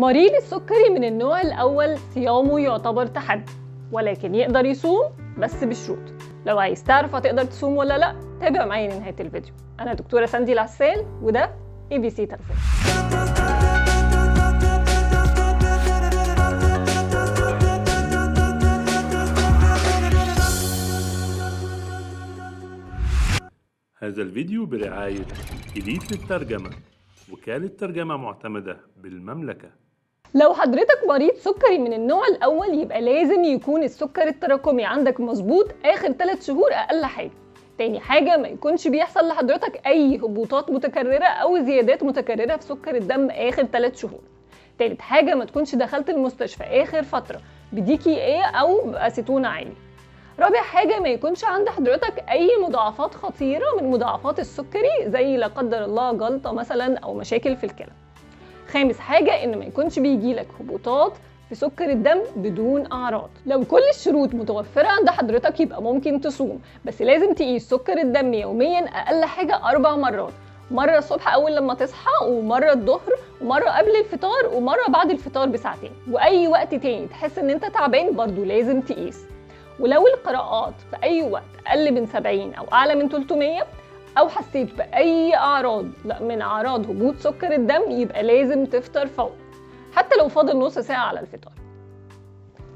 مريض السكري من النوع الأول صيامه يعتبر تحدي، ولكن يقدر يصوم بس بشروط. لو عايز تعرف هتقدر تصوم ولا لأ، تابع معايا لنهاية الفيديو. أنا دكتورة ساندي العسال وده ABC تغذية. هذا الفيديو برعاية إليت للترجمة، وكالة ترجمة معتمدة بالمملكة. لو حضرتك مريض سكري من النوع الأول يبقى لازم يكون السكر التراكمي عندك مظبوط آخر 3 شهور أقل حاجة. تاني حاجة ما يكونش بيحصل لحضرتك أي هبوطات متكررة أو زيادات متكررة في سكر الدم آخر 3 شهور. تالت حاجة ما تكونش دخلت المستشفى آخر فترة بديكي أو بأسيتون عالي. رابع حاجة ما يكونش عند حضرتك أي مضاعفات خطيرة من مضاعفات السكري زي لا قدر الله جلطة مثلا أو مشاكل في الكلى. خامس حاجة إن ما يكونش بيجيلك هبوطات في سكر الدم بدون أعراض. لو كل الشروط متوفرة عند حضرتك يبقى ممكن تصوم، بس لازم تقيس سكر الدم يوميا أقل حاجة 4 مرات، مرة الصبح أول لما تصحى، ومرة الظهر، ومرة قبل الفطار، ومرة بعد الفطار بساعتين. وأي وقت تاني تحس إن أنت تعبان برضو لازم تقيس. ولو القراءات في أي وقت أقل من 70 أو أعلى من 300 أو حسيت بأي أعراض من أعراض هبوط سكر الدم يبقى لازم تفطر فورا، حتى لو فاضل نص ساعة على الفطار.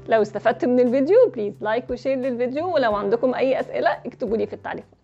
لو استفدت من الفيديو بليز لايك وشير للفيديو، ولو عندكم أي أسئلة اكتبوا لي في التعليقات.